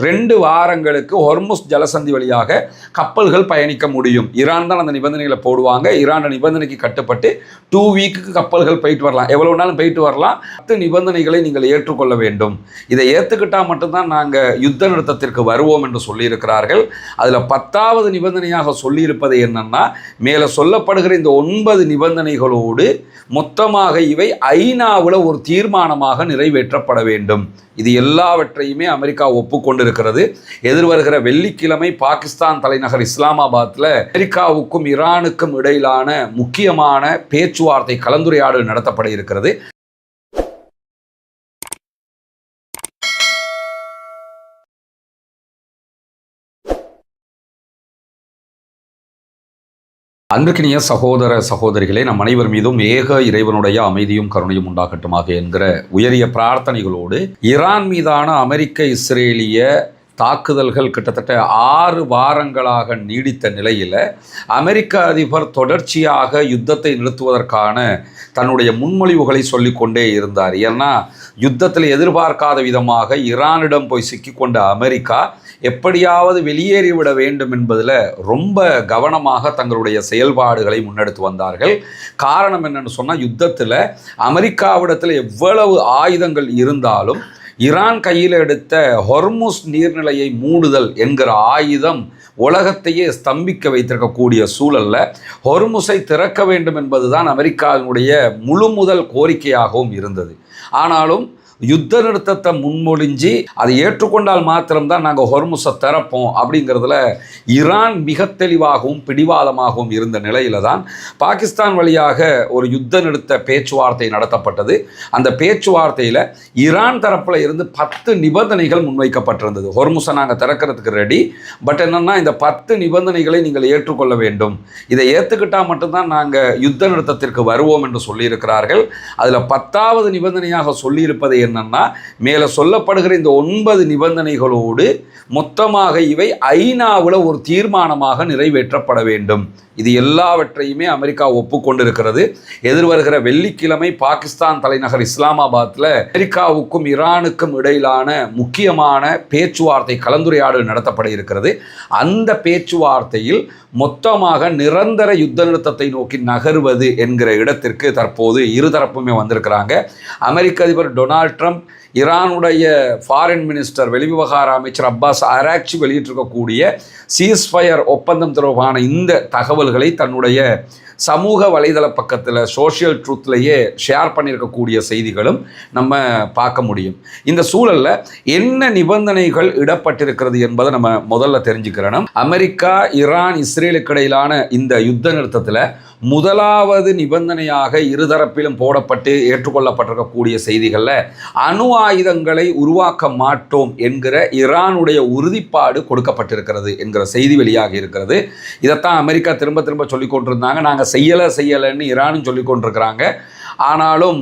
2 வாரங்களுக்கு ஹொர்முஸ் ஜலசந்தி வழியாக கப்பல்கள் பயணிக்க முடியும். ஈரான் தான் அந்த நிபந்தனைகளை போடுவாங்க. ஈரான் நிபந்தனைக்கு கட்டுப்பட்டு 2 வீக்குக்கு கப்பல்கள் போயிட்டு வரலாம், எவ்வளவு நாளும் போயிட்டு வரலாம். 10 நிபந்தனைகளை நீங்கள் ஏற்றுக்கொள்ள வேண்டும். இதை ஏற்றுக்கிட்டால் மட்டும்தான் நாங்கள் யுத்த நிறுத்தத்திற்கு வருவோம் என்று சொல்லியிருக்கிறார்கள். அதில் 10வது நிபந்தனையாக சொல்லியிருப்பது என்னன்னா, மேலே சொல்லப்படுகிற இந்த 9 நிபந்தனைகளோடு மொத்தமாக இவை ஐநாவில் ஒரு தீர்மானமாக நிறைவேற்றப்பட வேண்டும். இது எல்லாவற்றையுமே அமெரிக்கா ஒப்புக்கொண்டிருக்கிறது. எதிர்வருகிற வெள்ளிக்கிழமை பாகிஸ்தான் தலைநகர் இஸ்லாமாபாத்தில் அமெரிக்காவுக்கும் ஈரானுக்கும் இடையிலான முக்கியமான பேச்சுவார்த்தை கலந்துரையாடல் நடத்தப்பட இருக்கிறது. அன்பிற்கினிய சகோதர சகோதரிகளே, நம் அனைவர் மீதும் ஏக இறைவனுடைய அமைதியும் கருணையும் உண்டாகட்டுமாக என்கிற உயரிய பிரார்த்தனைகளோடு, ஈரான் மீதான அமெரிக்க இஸ்ரேலிய தாக்குதல்கள் கிட்டத்தட்ட 6 வாரங்களாக நீடித்த நிலையில் அமெரிக்க அதிபர் தொடர்ச்சியாக யுத்தத்தை நிறுத்துவதற்கான தன்னுடைய முன்மொழிவுகளை சொல்லிக்கொண்டே இருந்தார். ஏன்னா யுத்தத்தில் எதிர்பார்க்காத விதமாக ஈரானிடம் போய் சிக்கிக்கொண்ட அமெரிக்கா எப்படியாவது வெளியேறிவிட வேண்டும் என்பதில் ரொம்ப கவனமாக தங்களுடைய செயல்பாடுகளை முன்னெடுத்து வந்தார்கள். காரணம் என்னன்னு சொன்னால், யுத்தத்தில் அமெரிக்காவிடத்தில் எவ்வளவு ஆயுதங்கள் இருந்தாலும் ஈரான் கையில் எடுத்த ஹொர்முஸ் நீர்நிலையை மூடுதல் என்கிற ஆயுதம் உலகத்தையே ஸ்தம்பிக்க வைத்திருக்கக்கூடிய சூழலில் ஹொர்முஸை திறக்க வேண்டும் என்பதுதான் அமெரிக்காவினுடைய முதல் கோரிக்கையாகவும் இருந்தது. ஆனாலும் யுத்த நிறுத்தத்தை முன்மொழிஞ்சு அதை ஏற்றுக்கொண்டால் மாத்திரம்தான் நாங்கள் ஹொர்முஸை திறப்போம் அப்படிங்கிறதுல ஈரான் மிக தெளிவாகவும் பிடிவாதமாகவும் இருந்த நிலையில தான் பாகிஸ்தான் வழியாக ஒரு யுத்த நிறுத்த பேச்சுவார்த்தை நடத்தப்பட்டது. அந்த பேச்சுவார்த்தையில் ஈரான் தரப்பில் இருந்து 10 நிபந்தனைகள் முன்வைக்கப்பட்டிருந்தது. ஹொர்முஸை நாங்கள் திறக்கிறதுக்கு ரெடி, பட் என்னென்னா இந்த 10 நிபந்தனைகளை நீங்கள் ஏற்றுக்கொள்ள வேண்டும். இதை ஏற்றுக்கிட்டால் மட்டும்தான் நாங்கள் யுத்த நிறுத்தத்திற்கு வருவோம் என்று சொல்லியிருக்கிறார்கள். அதில் 10வது நிபந்தனையாக சொல்லியிருப்பது என்னன்னா, மேலே சொல்லப்படுகிற இந்த 9 நிபந்தனைகளோடு மொத்தமாக இவை ஐநாவில் ஒரு தீர்மானமாக நிறைவேற்றப்பட வேண்டும். இது எல்லாவற்றையுமே அமெரிக்கா ஒப்புக்கொண்டிருக்கிறது. எதிர்வருகிற வெள்ளிக்கிழமை பாகிஸ்தான் தலைநகர் இஸ்லாமாபாத்தில் அமெரிக்காவுக்கும் ஈரானுக்கும் இடையிலான முக்கியமான பேச்சுவார்த்தை கலந்துரையாடல் நடத்தப்பட இருக்கிறது. அந்த பேச்சுவார்த்தையில் மொத்தமாக நிரந்தர யுத்த நிறுத்தத்தை நோக்கி நகர்வது என்கிற இடத்திற்கு தற்போது இருதரப்புமே வந்திருக்கிறாங்க. அமெரிக்க அதிபர் டொனால்ட் ட்ரம்ப், ஈரானுடைய ஃபாரின் மினிஸ்டர் வெளிவிவகார அமைச்சர் அப்பாஸ் அராக்சி வெளியிட்டிருக்கக்கூடிய சீஸ்ஃபயர் ஒப்பந்தம் தொடர்பான இந்த தகவல்களை தன்னுடைய சமூக வலைதள பக்கத்தில் சோஷியல் ட்ரூத்லேயே ஷேர் பண்ணியிருக்கக்கூடிய செய்திகளும் நம்ம பார்க்க முடியும். இந்த சூழலில் என்ன நிபந்தனைகள் இடப்பட்டிருக்கிறது என்பதை நம்ம முதல்ல தெரிஞ்சுக்கிறோம். அமெரிக்கா, ஈரான், இஸ்ரேலுக்கு இடையிலான இந்த யுத்த நிறுத்தத்தில் முதலாவது நிபந்தனையாக இருதரப்பிலும் போடப்பட்டு ஏற்றுக்கொள்ளப்பட்டிருக்கக்கூடிய செய்திகளில் அணு ஆயுதங்களை உருவாக்க மாட்டோம் என்கிற ஈரானுடைய உறுதிப்பாடு கொடுக்கப்பட்டிருக்கிறது என்கிற செய்தி வெளியாக இருக்கிறது. இதைத்தான் அமெரிக்கா திரும்ப திரும்ப சொல்லி கொண்டிருந்தாங்க. நாங்கள் செய்யலைன்னு ஈரானும் சொல்லி கொண்டிருக்கிறாங்க. ஆனாலும்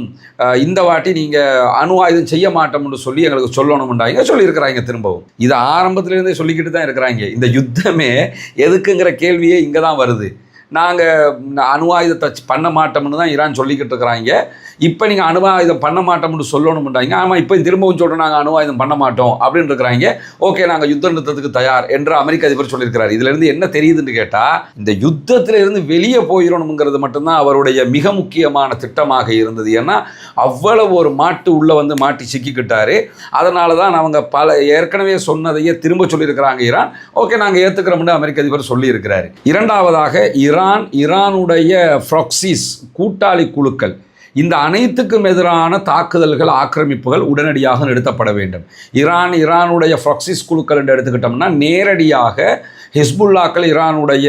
இந்த வாட்டி நீங்கள் அணு ஆயுதம் செய்ய மாட்டோம்னு சொல்லி எங்களுக்கு சொல்லணும்ன்றாங்க, சொல்லியிருக்கிறாங்க. திரும்பவும் இதை ஆரம்பத்திலேருந்தே சொல்லிக்கிட்டு தான் இருக்கிறாங்க. இந்த யுத்தமே எதுக்குங்கிற கேள்வியே இங்கே தான் வருது. நாங்கள் அணு ஆயுதத்தை பண்ண மாட்டோம்னு தான் ஈரான் சொல்லிக்கிட்டு இருக்கிறாங்க. இப்போ நீங்கள் அணு ஆயுதம் பண்ண மாட்டோம்னு சொல்லணும்ன்றாங்க. ஆமாம், இப்போ திரும்பவும் சொல்கிறோம் நாங்கள் அணு ஆயுதம் பண்ண மாட்டோம் அப்படின்னு இருக்கிறாங்க. ஓகே, நாங்கள் யுத்த நிறுத்தத்துக்கு தயார் என்று அமெரிக்க அதிபர் சொல்லியிருக்கிறார். இதிலிருந்து என்ன தெரியுதுன்னு கேட்டால், இந்த யுத்தத்தில் இருந்து வெளியே போயிடணுங்கிறது மட்டும்தான் அவருடைய மிக முக்கியமான திட்டமாக இருந்தது. ஏன்னா அவ்வளவு ஒரு மாட்டு உள்ளே வந்து மாட்டி சிக்கிக்கிட்டாரு. அதனால தான் அவங்க ஏற்கனவே சொன்னதையே திரும்ப சொல்லியிருக்கிறாங்க ஈரான். ஓகே, நாங்கள் ஏற்றுக்கிறோம்னு அமெரிக்க அதிபர் சொல்லியிருக்கிறார். இரண்டாவதாக ஈரானுடைய ப்ராக்சிஸ் கூட்டாளி குழுக்கள், இந்த அனைத்துக்கும் எதிரான தாக்குதல்கள், ஆக்கிரமிப்புகள் உடனடியாக நிறுத்தப்பட வேண்டும். ஈரானுடைய ப்ராக்சிஸ் குழுக்கள் என்று எடுத்துக்கிட்டோம்னா நேரடியாக ஹிஸ்புல்லாக்கள் ஈரானுடைய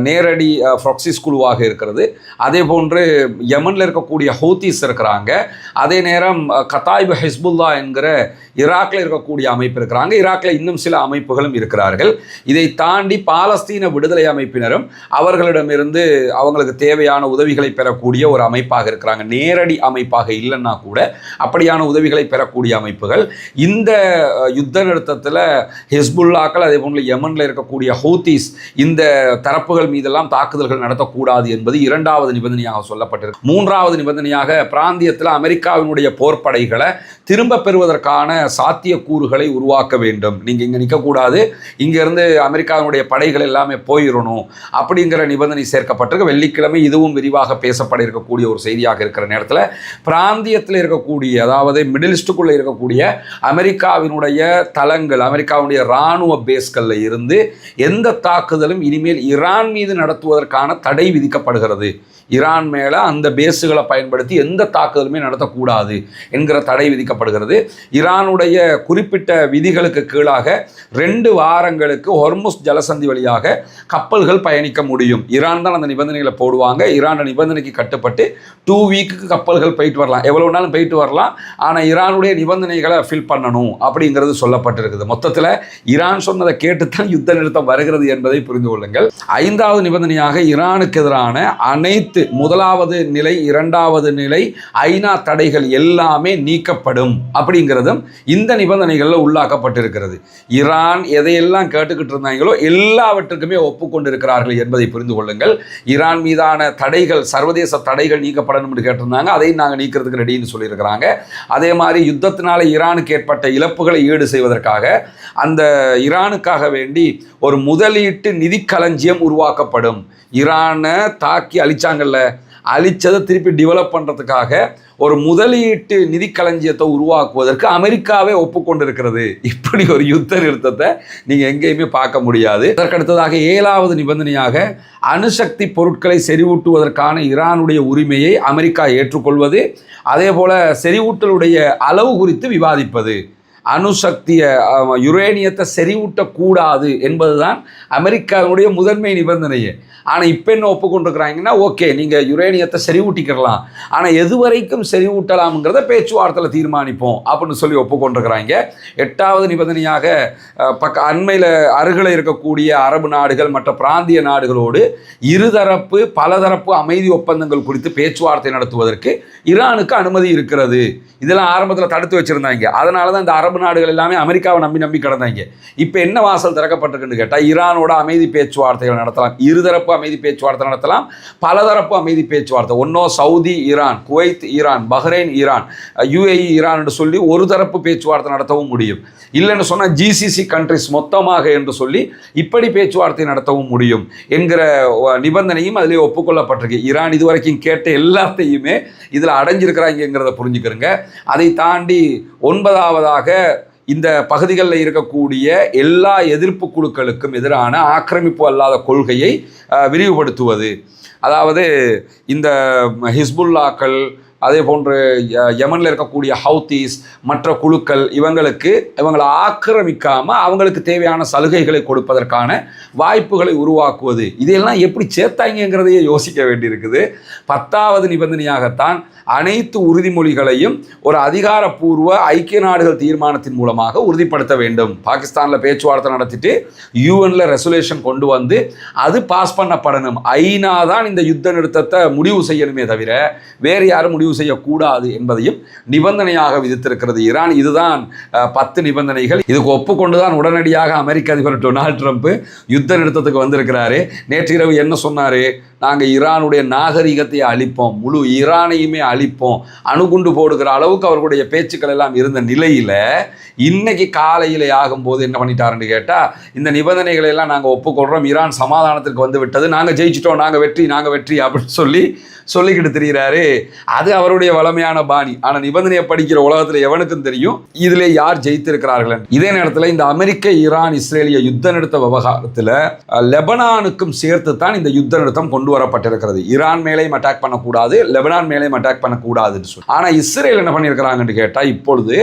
நேரடி ப்ராக்சிஸ் குழுவாக இருக்கிறது. அதே போன்று யமனில் இருக்கக்கூடிய ஹூத்திஸ் இருக்கிறாங்க. அதே நேரம் கத்தாயிபு ஹிஸ்புல்லா என்கிற ஈராக்கில் இருக்கக்கூடிய அமைப்பு இருக்கிறாங்க. ஈராக்கில் இன்னும் சில அமைப்புகளும் இருக்கிறார்கள். இதை தாண்டி பாலஸ்தீன விடுதலை அமைப்பினரும் அவர்களிடமிருந்து அவங்களுக்கு தேவையான உதவிகளை பெறக்கூடிய ஒரு அமைப்பாக இருக்கிறாங்க. நேரடி அமைப்பாக இல்லைன்னா கூட அப்படியான உதவிகளை பெறக்கூடிய அமைப்புகள். இந்த யுத்த நிறுத்தத்தில் ஹிஸ்புல்லாக்கள், அதே போன்று யமனில் இருக்கக்கூடிய ஹூத்திஸ், இந்த தரப்புகள் மீதெல்லாம் தாக்குதல்கள் நடத்தக்கூடாது என்பது 2வது நிபந்தனையாக சொல்லப்பட்டிருக்கு. 3வது நிபந்தனையாக பிராந்தியத்தில் அமெரிக்காவினுடைய போர்ப்படைகளை திரும்ப பெறுவதற்கான சாத்தியக்கூறுகளை உருவாக்க வேண்டும். நீங்கள் இங்கே நிற்கக்கூடாது, இங்கேருந்து அமெரிக்காவினுடைய படைகள் எல்லாமே போயிடணும் அப்படிங்கிற நிபந்தனை சேர்க்கப்பட்டிருக்கு. வெள்ளிக்கிழமை இதுவும் விரிவாக பேசப்பட இருக்கக்கூடிய ஒரு செய்தியாக இருக்கிற நேரத்தில் பிராந்தியத்தில் இருக்கக்கூடிய, அதாவது மிடில் ஈஸ்டுக்குள்ளே இருக்கக்கூடிய அமெரிக்காவினுடைய தளங்கள், அமெரிக்காவுடைய இராணுவ பேஸ்களில் இருந்து எந்த தாக்குதலும் இனிமேல் ஈரான் மீது நடத்துவதற்கான தடை விதிக்கப்படுகிறது. ஈரான் மேலே அந்த பேஸுகளை பயன்படுத்தி எந்த தாக்குதலுமே நடத்தக்கூடாது என்கிற தடை விதிக்கப்படுகிறது. ஈரானுடைய குறிப்பிட்ட விதிகளுக்கு கீழாக 2 வாரங்களுக்கு ஹொர்முஸ் ஜலசந்தி வழியாக கப்பல்கள் பயணிக்க முடியும். ஈரான் தான் அந்த நிபந்தனைகளை போடுவாங்க. ஈரான் நிபந்தனைக்கு கட்டுப்பட்டு 2 வீக்குக்கு கப்பல்கள் போயிட்டு வரலாம், எவ்வளவு நாளும் போயிட்டு வரலாம். ஆனால் ஈரானுடைய நிபந்தனைகளை ஃபில் பண்ணணும் அப்படிங்கிறது சொல்லப்பட்டிருக்குது. மொத்தத்தில் ஈரான் சொன்னதை கேட்டுத்தான் யுத்த நிறுத்தம் வருகிறது என்பதை புரிந்து கொள்ளுங்கள். 5வது நிபந்தனையாக ஈரானுக்கு எதிரான அனைத்து 1வது நிலை 2வது நிலை ஐநா தடைகள் எல்லாமே நீக்கப்படும் அப்படிங்கிறதும் இந்த நிபந்தனைகளில் உள்ளாக்கப்பட்டிருக்கிறது. ஈரான் எதையெல்லாம் கேட்டுக்கிட்டு இருந்தாங்களோ எல்லாவற்றுக்குமே ஒப்புக்கொண்டிருக்கிறார்கள் என்பதை புரிந்து கொள்ளுங்கள். ஈரான் மீதான தடைகள், சர்வதேச தடைகள் நீக்கப்படணும் என்று கேட்டிருந்தாங்க, அதை நாங்கள் நீக்கிறதுக்கு ரெடின்னு சொல்லியிருக்கிறாங்க. அதே மாதிரி யுத்தத்தினால ஈரானுக்கு ஏற்பட்ட இழப்புகளை ஈடு செய்வதற்காக அந்த ஈரானுக்காக வேண்டி ஒரு முதலீட்டு நிதி களஞ்சியம் உருவாக்கப்படும். ஈரானை தாக்கி அழிச்சாங்கல்ல, அழிச்சதை திருப்பி டெவலப் பண்ணுறதுக்காக ஒரு முதலீட்டு நிதி களஞ்சியத்தை உருவாக்குவதற்கு அமெரிக்காவே ஒப்புக்கொண்டிருக்கிறது. இப்படி ஒரு யுத்த நிறுத்தத்தை நீங்கள் எங்கேயுமே பார்க்க முடியாது. அதற்கடுத்ததாக 7வது நிபந்தனையாக அணுசக்தி பொருட்களை செறிவூட்டுவதற்கான ஈரானுடைய உரிமையை அமெரிக்கா ஏற்றுக்கொள்வது, அதே போல் செறிவூட்டலுடைய அளவு குறித்து விவாதிப்பது. அணுசக்தியை, யுரேனியத்தை செறிவூட்டக்கூடாது என்பதுதான் அமெரிக்காவுடைய முதன்மை நிபந்தனையே. ஆனால் இப்போ என்ன ஒப்புக்கொண்டிருக்கிறாங்கன்னா, ஓகே நீங்கள் யுரேனியத்தை செறிவூட்டிக்கிறலாம், ஆனால் எது வரைக்கும் செறிவூட்டலாம்ங்கிறத பேச்சுவார்த்தையில் தீர்மானிப்போம் அப்படின்னு சொல்லி ஒப்புக்கொண்டிருக்கிறாங்க. 8வது நிபந்தனையாக அண்மையில் அருகில் இருக்கக்கூடிய அரபு நாடுகள் மற்ற பிராந்திய நாடுகளோடு இருதரப்பு பலதரப்பு அமைதி ஒப்பந்தங்கள் குறித்து பேச்சுவார்த்தை நடத்துவதற்கு ஈரானுக்கு அனுமதி இருக்கிறது. இதெல்லாம் ஆரம்பத்தில் தடுத்து வச்சுருந்தாங்க. அதனால தான் இந்த அரபு நாடுகள் எல்லாமே அமெரிக்காவை நம்பி கிடந்தாங்க. இப்போ என்ன வாசல் திறக்கப்பட்டிருக்குன்னு கேட்டால், ஈரானோட அமைதி பேச்சுவார்த்தைகள் நடத்தலாம், இருதரப்பு அமைதி பேச்சுவார்த்தை நடத்தலாம், பலதரப்பு அமைதி பேச்சுவார்த்தை. ஒன்னோ Saudi Iran, Kuwait Iran, Bahrain Iran, UAE Iran என்று சொல்லி ஒரு தரப்பு பேச்சுவார்த்தை நடத்தவும் முடியும். இல்லைன்னு சொன்னால் GCC கண்ட்ரிஸ் மொத்தமாக என்று சொல்லி இப்படி பேச்சுவார்த்தை நடத்தவும் முடியும் என்கிற நிபந்தனையும் அதிலே ஒப்புக்கொள்ளப்பட்டிருக்கு. ஈரான் இதுவரைக்கும் கேட்ட எல்லாத்தையுமே இதில் அடைஞ்சிருக்கிறாங்கிறத புரிஞ்சுக்கிறங்க. அதை தாண்டி 9வதாக இந்த பகுதிகளில் இருக்கக்கூடிய எல்லா எதிர்ப்பு குழுக்களுக்கும் எதிரான ஆக்கிரமிப்பு அல்லாத கொள்கையை விரிவுபடுத்துவது. அதாவது இந்த ஹிஸ்புல்லாக்கள், அதே போன்று யமனில் இருக்கக்கூடிய ஹவுத்தீஸ், மற்ற குழுக்கள், இவங்களை ஆக்கிரமிக்காமல் அவங்களுக்கு தேவையான சலுகைகளை கொடுப்பதற்கான வாய்ப்புகளை உருவாக்குவது. இதையெல்லாம் எப்படி சேர்த்தாங்கிறதையே யோசிக்க வேண்டியிருக்குது. 10வது நிபந்தனையாகத்தான் அனைத்து உறுதிமொழிகளையும் ஒரு அதிகாரப்பூர்வ ஐக்கிய நாடுகள் தீர்மானத்தின் மூலமாக உறுதிப்படுத்த வேண்டும். பாகிஸ்தானில் பேச்சுவார்த்தை நடத்திட்டு UN ரெசல்யூஷன் கொண்டு வந்து அது பாஸ் பண்ணப்படணும். ஐநா தான் இந்த யுத்த நிறுத்தத்தை முடிவு செய்யணுமே தவிர வேறு யாரும் முடிவு செய்யக்கூடாது என்பதையும் நிபந்தனையாக விதித்திருக்கிறது ஈரான். இதுதான் 10 நிபந்தனைகள். இதுக்கு ஒப்புக்கொண்டுதான் உடனடியாக அமெரிக்க அதிபர் டொனால்ட் ட்ரம்ப் யுத்த நிறுத்தத்துக்கு வந்திருக்கிறாரு. நேற்று இரவு என்ன சொன்னாரு? நாங்கள் ஈரானுடைய நாகரிகத்தை அழிப்போம், முழு ஈரானையுமே அழிப்போம், அணுகுண்டு போடுகிற அளவுக்கு அவர்களுடைய பேச்சுக்கள் எல்லாம் இருந்த நிலையில் இன்னைக்கு காலையில் ஆகும்போது என்ன பண்ணிட்டாருன்னு கேட்டால், இந்த நிபந்தனைகளை எல்லாம் நாங்கள் ஒப்புக்கொள்கிறோம், ஈரான் சமாதானத்திற்கு வந்து விட்டது, நாங்கள் ஜெயிச்சிட்டோம், நாங்கள் வெற்றி அப்படின்னு சொல்லிக்கிட்டு தெரிகிறாரு. அது அவருடைய வளமையான பாணி. ஆனால் நிபந்தனையை படிக்கிற உலகத்தில் எவனுக்கும் தெரியும் இதிலே யார் ஜெயித்திருக்கிறார்கள். இதே நேரத்தில் இந்த அமெரிக்க ஈரான் இஸ்ரேலிய யுத்த நிறுத்த விவகாரத்தில் லெபனானுக்கும் சேர்த்து தான் இந்த யுத்த நிறுத்தம் கொண்டு வரப்பட்டிருக்கிறது. ஈரான் மேலேயும் அட்டாக் பண்ணக்கூடாது, லெபனான் மேலேயும் அட்டாக் பண்ணக்கூடாதுன்னு சொல்லி. ஆனால் இஸ்ரேல் என்ன பண்ணியிருக்கிறாங்கன்னு கேட்டால், இப்பொழுது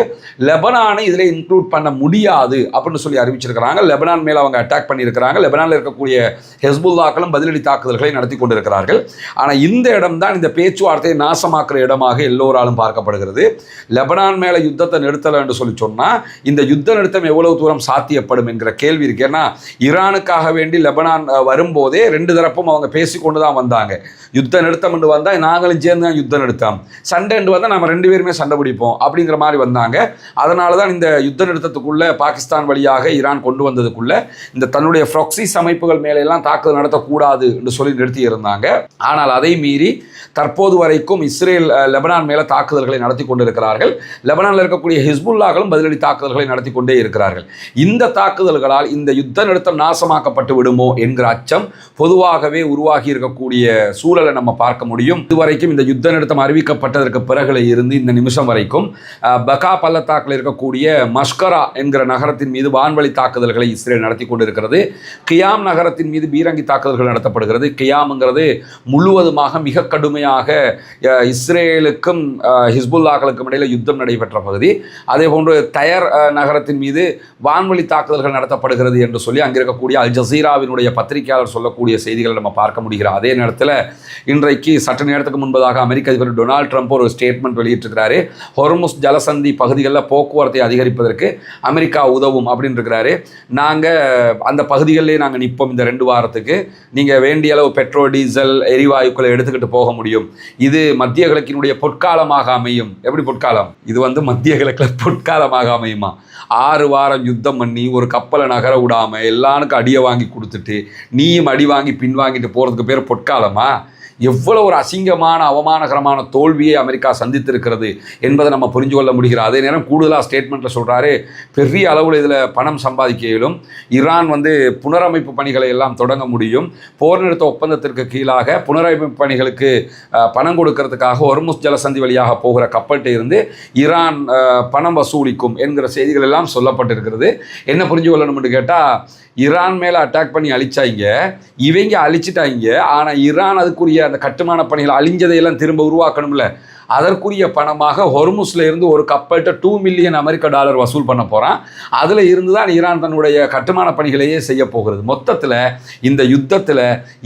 லெபனானை இதில் இன்க்ளூட் பண்ண முடியாது அப்படின்னு சொல்லி அறிவிச்சிருக்கிறாங்க. லெபனான் மேலே அவங்க அட்டாக் பண்ணியிருக்கிறாங்க. லெபனானில் இருக்கக்கூடிய ஹெஸ்புல்லாக்களும் பதிலடி தாக்குதல்களை நடத்தி கொண்டிருக்கிறார்கள். ஆனால் இந்த இடம் தான் இந்த பேச்சுவார்த்தையை நாசமாக்குற இடமாக எல்லோராலும் பார்க்கப்படுகிறது. லெபனான் மேலே யுத்தத்தை நிறுத்தலை என்று சொல்லி சொன்னால் இந்த யுத்த நிறுத்தம் எவ்வளவு தூரம் சாத்தியப்படும் என்கிற கேள்வி இருக்கு. ஏன்னா ஈரானுக்காக வேண்டி லெபனான் வரும்போதே 2 தரப்பும் அவங்க பேசிக்கொண்டு கொண்டு தான் வந்தாங்க. யுத்த நிறுத்தம் என்று வந்தால் நாங்களும் சேர்ந்து தான் யுத்த நிறுத்தம், சண்டை என்று வந்தால் நம்ம 2 பேருமே சண்டை பிடிப்போம் அப்படிங்கிற மாதிரி வந்தாங்க. அதனால தான் இந்த யுத்த நிறுத்தத்துக்குள்ள பாகிஸ்தான் வழியாக ஈரான் கொண்டு வந்ததுக்குள்ள இந்த தன்னுடைய ப்ராக்ஸிஸ் அமைப்புகள் மேலெல்லாம் தாக்குதல் நடத்தக்கூடாது என்று சொல்லி நிறுத்தி இருந்தாங்க. ஆனால் அதை மீறி தற்போது வரைக்கும் இஸ்ரேல் லெபனான் மேலே தாக்குதல்களை நடத்தி கொண்டிருக்கிறார்கள். லெபனானில் இருக்கக்கூடிய ஹிஸ்புல்லாக்களும் பதிலடி தாக்குதல்களை நடத்தி கொண்டே இருக்கிறார்கள். இந்த தாக்குதல்களால் இந்த யுத்த நிறுத்தம் நாசமாக்கப்பட்டு விடுமோ என்கிற அச்சம் பொதுவாகவே உருவாகி இருக்கக்கூடிய சூழலை நம்ம பார்க்க முடியும். இதுவரைக்கும் இந்த யுத்த நிறுத்தம் அறிவிக்கப்பட்டதற்கு பிறகுல இருந்து இந்த நிமிஷம் வரைக்கும் பகா பள்ளத்தாக்கில் இருக்கக்கூடிய மஷ்கரா என்கிற நகரத்தின் மீது வான்வழி தாக்குதல்களை இஸ்ரேல் நடத்தி கொண்டிருக்கிறது. கியாம் நகரத்தின் மீது பீரங்கி தாக்குதல்கள் நடத்தப்படுகிறது. கியாம்ங்கிறது முழுவதுமாக மிக கடுமையாக இஸ்ரேலுக்கும் ஹிஸ்புல்லாக்களுக்கும் இடையில் யுத்தம் நடைபெற்ற பகுதி. அதே போன்று தயர் நகரத்தின் மீது வான்வழி தாக்குதல்கள் நடத்தப்படுகிறது என்று சொல்லி அங்கே இருக்கக்கூடிய அல் ஜசீராவினுடைய பத்திரிகையாளர் சொல்லக்கூடிய செய்திகளை நம்ம பார்க்க முடிகிறோம். அதே நேரத்தில் இன்றைக்கு சற்று நேரத்துக்கு முன்பதாக அமெரிக்க அதிபர் டொனால்ட் ட்ரம்ப் ஒரு ஸ்டேட்மெண்ட் வெளியிட்டிருக்கிறாரு. ஹொர்முஸ் ஜலசந்தி பகுதிகளில் போக்குவரத்தை அதிகரிப்பதற்கு அமெரிக்கா உதவும் அப்படின்னு இருக்கிறாரு. நாங்கள் அந்த பகுதிகளிலே நாங்கள் நிற்போம் இந்த 2 வாரத்துக்கு, நீங்கள் வேண்டிய அளவு பெட்ரோல் டீசல் எரிவாயுக்களை எடுத்துக்கிட்டு போக முடியும். இது மத்திய கிழக்கினுடைய பொற்காலமாக அமையும். எப்படி பொற்காலம்? இது மத்திய கிழக்கில் பொற்காலமாக அமையுமா? 6 வாரம் யுத்தம் பண்ணி ஒரு கப்பலை நகர விடாமல் எல்லாருக்கும் அடியை வாங்கி கொடுத்துட்டு நீயும் அடி வாங்கி பின்வாங்கிட்டு போகிறதுக்கு பேர் பொற்காலமா? எவ்வளோ ஒரு அசிங்கமான அவமானகரமான தோல்வியை அமெரிக்கா சந்தித்திருக்கிறது என்பதை நம்ம புரிஞ்சு கொள்ள முடிகிறது. அதே நேரம் கூடுதலாக ஸ்டேட்மெண்ட்டில் சொல்கிறாரு, பெரிய அளவில் இதில் பணம் சம்பாதிக்க இயலும், ஈரான் புனரமைப்பு பணிகளை எல்லாம் தொடங்க முடியும், போர் நிறுத்த ஒப்பந்தத்திற்கு கீழாக புனரமைப்பு பணிகளுக்கு பணம் கொடுக்கறதுக்காக ஹொர்முஸ் ஜலசந்தி வழியாக போகிற கப்பல்கிட்ட இருந்து ஈரான் பணம் வசூலிக்கும் என்கிற செய்திகள் எல்லாம் சொல்லப்பட்டிருக்கிறது. என்ன புரிஞ்சு கொள்ளணும்னு கேட்டால், ஈரான் மேலே அட்டாக் பண்ணி அழிச்சாங்க, இவங்க அழிச்சிட்டாங்க. ஆனால் ஈரான் அதுக்குரிய அந்த கட்டுமான பணிகள் அழிஞ்சதையெல்லாம் திரும்ப உருவாக்கணும்ல, அதற்குரிய பணமாக ஹொர்முஸ்ல இருந்து ஒரு கப்பல்கிட்ட $2 மில்லியன் அமெரிக்க வசூல் பண்ண போகிறான். அதில் இருந்து தான் ஈரான் தன்னுடைய கட்டுமான பணிகளையே செய்ய போகிறது. மொத்தத்தில் இந்த யுத்தத்தில்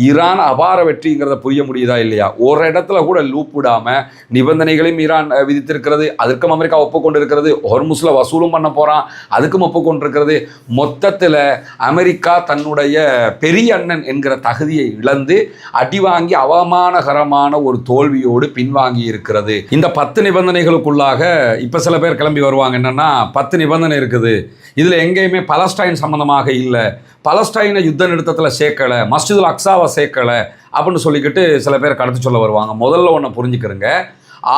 ஈரான் அபார வெற்றிங்கிறத புரிய முடியுதா இல்லையா? ஒரு இடத்துல கூட லூப் விடாமல் நிபந்தனைகளையும் ஈரான் விதித்திருக்கிறது, அதற்கும் அமெரிக்கா ஒப்புக்கொண்டிருக்கிறது. ஹொர்முஸில் வசூலும் பண்ண போகிறான், அதுக்கும் ஒப்புக்கொண்டிருக்கிறது. மொத்தத்தில் அமெரிக்கா தன்னுடைய பெரிய அண்ணன் என்கிற தகுதியை இழந்து அடி வாங்கி அவமானகரமான ஒரு தோல்வியோடு பின்வாங்கி இருக்கிறது. இந்த 10 நிபந்தனைகளுக்குள்ளாக இப்ப சில பேர் கிளம்பி வருவாங்க. என்னன்னா 10 நிபந்தனை இருக்குது, இதுல எங்கேயுமே பலஸ்டைன் சம்பந்தமாக இல்லை, பலஸ்டைனை யுத்த நிறுத்தத்தில் சேர்க்கலை, மஸ்ஜிதுல் அக்ஸாவை சேர்க்கலை அப்படின்னு சொல்லிக்கிட்டு சில பேர் கடத்து சொல்ல வருவாங்க. முதல்ல ஒன்று புரிஞ்சுக்கிறங்க,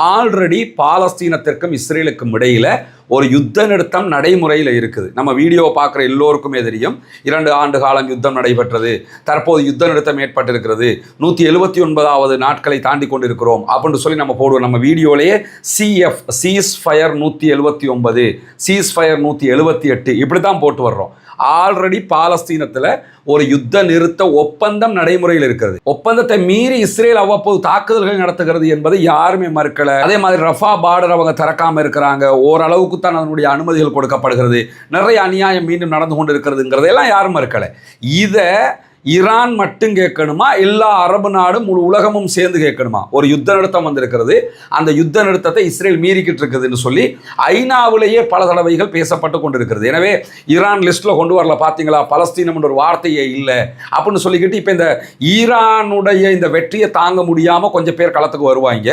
ஆல்ரெடி பாலஸ்தீனத்திற்கும் இஸ்ரேலுக்கும் இடையில் ஒரு யுத்த நிறுத்தம் நடைமுறையில் இருக்குது. நம்ம வீடியோ பார்க்குற எல்லோருக்குமே தெரியும், 2 ஆண்டு காலம் யுத்தம் நடைபெற்றது, தற்போது யுத்த நிறுத்தம் ஏற்பட்டிருக்கிறது, 179வது நாட்களை தாண்டி கொண்டிருக்கிறோம் அப்படின்னு சொல்லி நம்ம போடுவோம். நம்ம வீடியோலேயே சீஸ் ஃபயர் 179, சீஸ் ஃபயர் 178 இப்படி தான் போட்டு வர்றோம். ஆல்ரெடி பாலஸ்தீனத்தில் ஒரு யுத்த நிறுத்த ஒப்பந்தம் நடைமுறையில் இருக்கிறது. ஒப்பந்தத்தை மீறி இஸ்ரேல் அவ்வப்போது தாக்குதல்கள் நடத்துகிறது என்பதை யாருமே மறுக்கல. அதே மாதிரி ரஃபா பார்டர் அவங்க திறக்காம இருக்கிறாங்க, ஓரளவுக்கு தான் அதனுடைய அனுமதிகள் கொடுக்கப்படுகிறது, நிறைய அநியாயம் மீண்டும் நடந்து கொண்டு இருக்கிறதுங்கிறதெல்லாம் யாரும் மறுக்கல. இதை ஈரான் மட்டும் கேட்கணுமா, எல்லா அரபு நாடும் முழு உலகமும் சேர்ந்து கேட்கணுமா? ஒரு யுத்த நிறுத்தம் வந்திருக்கிறது, அந்த யுத்த நிறுத்தத்தை இஸ்ரேல் மீறிக்கிட்டு இருக்குதுன்னு சொல்லி ஐநாவிலேயே பல தடவைகள் பேசப்பட்டு கொண்டிருக்கிறது. எனவே ஈரான் லிஸ்ட்டில் கொண்டு வரல, பார்த்தீங்களா, பலஸ்தீனம் ஒரு வார்த்தையே இல்லை அப்படின்னு சொல்லிக்கிட்டு இப்போ இந்த ஈரானுடைய இந்த வெற்றியை தாங்க முடியாமல் கொஞ்சம் பேர் களத்துக்கு வருவாங்க.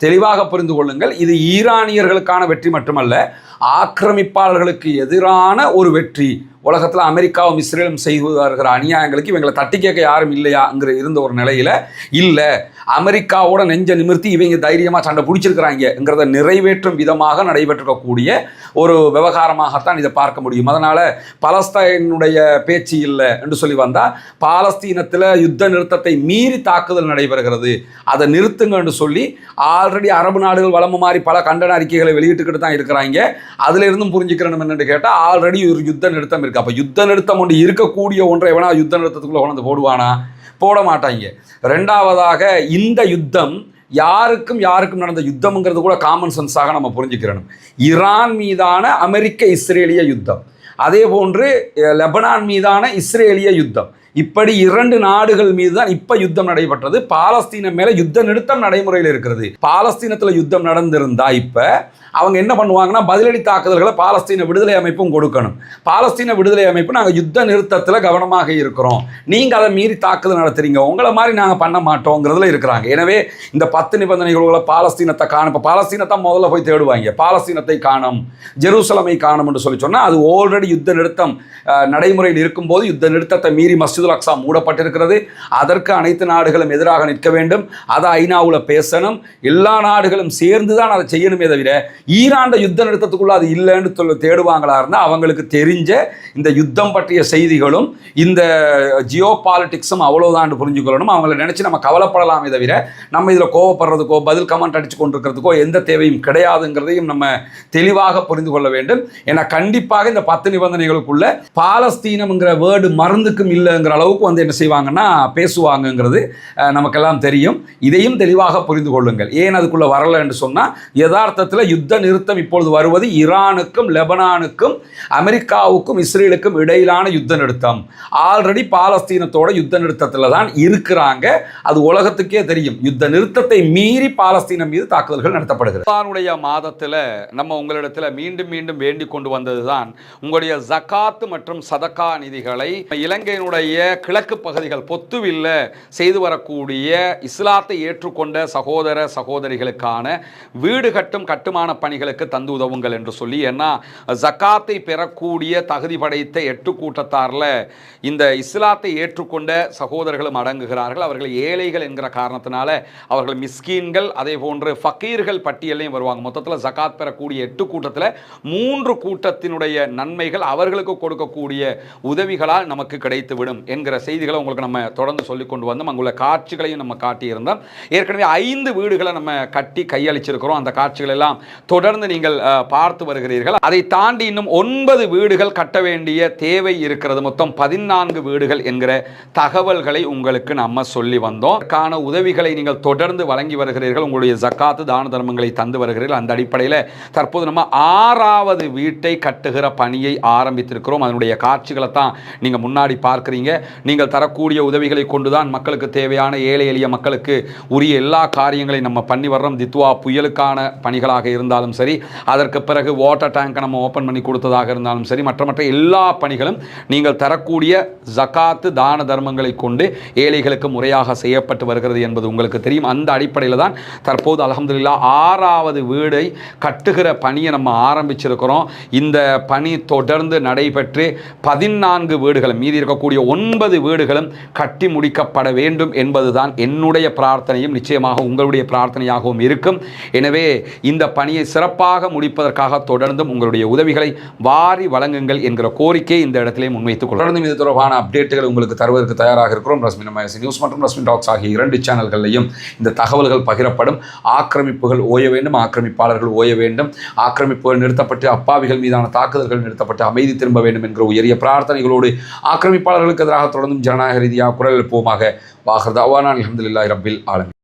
தெளிவாக புரிந்து கொள்ளுங்கள், இது ஈரானியர்களுக்கான வெற்றி மட்டுமல்ல, ஆக்கிரமிப்பாளர்களுக்கு எதிரான ஒரு வெற்றி. உலகத்தில் அமெரிக்காவும் இஸ்ரேலும் செய்து வருகிற அநியாயங்களுக்கு இவங்களை தட்டி கேட்க யாரும் இல்லையாங்கிற இருந்த ஒரு நிலையில் இல்லை, அமெரிக்காவோட நெஞ்ச நிமிர்த்தி இவங்க தைரியமாக சண்டை பிடிச்சிருக்கிறாங்கிறத நிறைவேற்றும் விதமாக நடைபெற்றிருக்கக்கூடிய ஒரு விவகாரமாகத்தான் இதை பார்க்க முடியும். அதனால் பலஸ்தீனுடைய பேச்சு இல்லை என்று சொல்லி வந்தால், பாலஸ்தீனத்தில் யுத்த நிறுத்தத்தை மீறி தாக்குதல் நடைபெறுகிறது, அதை நிறுத்துங்கன்னு சொல்லி ஆல்ரெடி அரபு நாடுகள் வளம மாதிரி பல கண்டன அறிக்கைகளை வெளியிட்டுக்கிட்டு தான் இருக்கிறாங்க. அதில் இருந்தும் புரிஞ்சுக்கிறணும் என்னென்னு கேட்டால், ஆல்ரெடி ஒரு யுத்த நிறுத்தம் இருக்குது. அப்போ யுத்த நிறுத்தம் ஒன்று இருக்கக்கூடிய ஒன்றை எவனா யுத்த நிறுத்தத்துக்குள்ளே கொண்டு போடுவானா? போட மாட்டாங்க. ரெண்டாவதாக, இந்த யுத்தம் யாருக்கும் நடந்த யுத்தம்ங்கிறது கூட காமன் சென்ஸாக நம்ம புரிஞ்சுக்கிறணும். ஈரான் மீதான அமெரிக்க இஸ்ரேலிய யுத்தம், அதே போன்று லெபனான் மீதான இஸ்ரேலிய யுத்தம், இப்படி 2 நாடுகள் மீது தான் இப்ப யுத்தம் நடைபெற்றது. பாலஸ்தீனம் மேல யுத்த நிறுத்தம் நடைமுறையில் இருக்கிறது. பாலஸ்தீனத்துல யுத்தம் நடந்திருந்தா இப்ப அவங்க என்ன பண்ணுவாங்கன்னா பதிலடி தாக்குதல்களை பாலஸ்தீன விடுதலை அமைப்பும் கொடுக்கணும். பாலஸ்தீன விடுதலை அமைப்பு நாங்கள் யுத்த நிறுத்தத்தில் கவனமாக இருக்கிறோம், நீங்கள் அதை மீறி தாக்குதல் நடத்துறீங்க, உங்களை மாதிரி நாங்கள் பண்ண மாட்டோங்கிறதுல இருக்கிறாங்க. எனவே இந்த 10 நிபந்தனைகளோட பாலஸ்தீனத்தை காணும். இப்போ பாலஸ்தீனத்தை முதல்ல போய் தேடுவாங்க, பாலஸ்தீனத்தை காணும், ஜெருசலமை காணும் என்று சொல்லி சொன்னால் அது ஆல்ரெடி யுத்த நிறுத்தம் நடைமுறையில் இருக்கும்போது யுத்த நிறுத்தத்தை மீறி மஸ்ஜிதுல் அக்ஸா மூடப்பட்டிருக்கிறது. அதற்கு அனைத்து நாடுகளும் எதிராக நிற்க வேண்டும், அதை ஐநாவில் பேசணும், எல்லா நாடுகளும் சேர்ந்து தான் அதை செய்யணுமே தவிர ஈரான் யுத்த நிறுத்தத்துக்குள்ள அது இல்லைன்னு தேடுவாங்களா இருந்தால் அவங்களுக்கு தெரிஞ்ச இந்த யுத்தம் பற்றிய செய்திகளும் இந்த ஜியோ பாலிட்டிக்ஸும் அவ்வளோதான் புரிஞ்சுக்கொள்ளணும். அவங்கள நினைச்சு நம்ம கவலைப்படலாமே தவிர நம்ம இதில் கோவப்படுறதுக்கோ பதில் கமெண்ட் அடிச்சு கொண்டிருக்கிறதுக்கோ எந்த தேவையும் கிடையாதுங்கிறதையும் நம்ம தெளிவாக புரிந்து கொள்ள வேண்டும். ஏன்னா கண்டிப்பாக இந்த 10 நிபந்தனைகளுக்குள்ள பாலஸ்தீனம்ங்கிற வேர்டு மருந்துக்கும் இல்லைங்கிற அளவுக்கு என்ன செய்வாங்கன்னா பேசுவாங்கங்கிறது நமக்கெல்லாம் தெரியும். இதையும் தெளிவாக புரிந்து கொள்ளுங்கள். ஏன் அதுக்குள்ள வரல என்று சொன்னால் யதார்த்தத்தில் யுத்த நிறுத்தம் இப்பொழுது வருவது ஈரானுக்கும் லெபனானுக்கும் அமெரிக்காவுக்கும் இஸ்ரேலுக்கும் இடையிலான யுத்த நிறுத்தம். ஆல்ரெடி பாலஸ்தீனத்தோட யுத்த நிறுத்தத்தில் தான் இருக்கிறாங்க. அது உலகத்துக்கே தெரியும். யுத்த நிறுத்தத்தை மீறி பாலஸ்தீனம் மீது தாக்குதல்கள் நடத்தப்படுகிறது. ரமலானுடைய மாதத்தில் நம்ம உங்களிடத்தில் மீண்டும் மீண்டும் வேண்டிக் கொண்டு வந்ததுதான் உங்களுடைய ஜகாத் மற்றும் சதகா நிதிகளை இலங்கையினுடைய கிழக்கு பகுதிகள் பொத்துவில்ல செய்து வரக்கூடிய இஸ்லாத்தை ஏற்றுக்கொண்ட சகோதர சகோதரிகளுக்கான வீடு கட்டும் கட்டுமான பணிகளுக்கு தந்து உதவுங்கள் என்று சொல்லி. ஏன்னா ஜகாத்தை பெறக்கூடிய தகுதி படைத்த 8 கூட்டத்தாரில் இந்த இஸ்லாத்தை ஏற்றுக்கொண்ட சகோதரர்களும் அடங்குகிறார்கள். அவர்கள் ஏழைகள் என்கிற காரணத்தினால அவர்கள் மிஸ்கீன்கள் அதே போன்று ஃபக்கீர்கள் பட்டியலையும் வருவாங்க. மொத்தத்தில் ஜகாத் பெறக்கூடிய 8 கூட்டத்தில் 3 கூட்டத்தினுடைய நன்மைகள் அவர்களுக்கு கொடுக்கக்கூடிய உதவிகளால் நமக்கு கிடைத்துவிடும் என்கிற செய்திகளை உங்களுக்கு நம்ம தொடர்ந்து சொல்லிக் கொண்டு வந்தோம். அங்குள்ள காட்சிகளையும் நம்ம காட்டியிருந்தோம். ஏற்கனவே 5 வீடுகளை நம்ம கட்டி கையளிச்சிருக்கிறோம். அந்த காட்சிகள் எல்லாம் தொடர்ந்து நீங்கள் பார்த்து வருகிறீர்கள். அதை தாண்டி இன்னும் 9 வீடுகள் கட்ட வேண்டிய தேவை இருக்கிறது. மொத்தம் 14 வீடுகள் என்கிற தகவல்களை உங்களுக்கு நம்ம சொல்லி வந்தோம். அதற்கான உதவிகளை நீங்கள் தொடர்ந்து வழங்கி வருகிறீர்கள். உங்களுடைய ஜக்காத்து தான தர்மங்களை தந்து வருகிறீர்கள். அந்த அடிப்படையில் தற்போது நம்ம 6வது வீட்டை கட்டுகிற பணியை ஆரம்பித்திருக்கிறோம். அதனுடைய காட்சிகளை தான் நீங்கள் முன்னாடி பார்க்குறீங்க. நீங்கள் தரக்கூடிய உதவிகளை கொண்டுதான் மக்களுக்கு தேவையான ஏழை எளிய மக்களுக்கு உரிய எல்லா காரியங்களையும் நம்ம பண்ணி வர்றோம். தித்வா புயலுக்கான பணிகளாக இருந்தாலும் சரி, அதற்கு பிறகு வாட்டர் டேங்கை நம்ம ஓப்பன் பண்ணி கொடுத்ததாக இருந்தாலும் சரி, மற்ற எல்லா பணிகளும் நீங்கள் தரக்கூடிய ஜகாத்து தான தர்மங்களை கொண்டு ஏழைகளுக்கு முறையாக செய்யப்பட்டு வருகிறது என்பது உங்களுக்கு தெரியும். அந்த அடிப்படையில் தான் தற்போது அல்ஹம்துலில்லாஹ் 6வது வீடை கட்டுகிற பணியை நம்ம ஆரம்பிச்சிருக்கிறோம். இந்த பணி தொடர்ந்து நடைபெற்று 14 வீடுகளும் மீதி இருக்கக்கூடிய 9 வீடுகளும் கட்டி முடிக்கப்பட வேண்டும் என்பதுதான் என்னுடைய பிரார்த்தனையும் நிச்சயமாக உங்களுடைய பிரார்த்தனையாகவும் இருக்கும். எனவே இந்த பணியை சிறப்பாக முடிப்பதற்காக தொடர்ந்தும் உங்களுடைய உதவிகளை வாரி வழங்குங்கள் என்கிற கோரிக்கையை இந்த இடத்திலே முன்வைத்துக் கொள்ளும். தொடர்ந்து இது தொடர்பான அப்டேட்டுகள் உங்களுக்கு தருவதற்கு தயாராக இருக்கிறோம். ரஸ்மின் எம்ஐஎஸ்சி நியூஸ் மற்றும் ரஸ்மின் டாக்ஸ் ஆகிய 2 சேனல்களிலையும் இந்த தகவல்கள் பகிரப்படும். ஆக்கிரமிப்புகள் ஓய வேண்டும், ஆக்கிரமிப்பாளர்கள் ஓய வேண்டும், ஆக்கிரமிப்புகள் நிறுத்தப்பட்டு அப்பாவிகள் மீதான தாக்குதல்கள் நிறுத்தப்பட்டு அமைதி திரும்ப வேண்டும் என்கிற உயரிய பிரார்த்தனைகளோடு ஆக்கிரமிப்பாளர்களுக்கு எதிராக தொடர்ந்தும் ஜனநாயக ரீதியாக குரல் எழுப்புவோமாக. வாஹர் தஅவானா அல்ஹம்துலில்லாஹி ரப்பில் ஆலமீன்.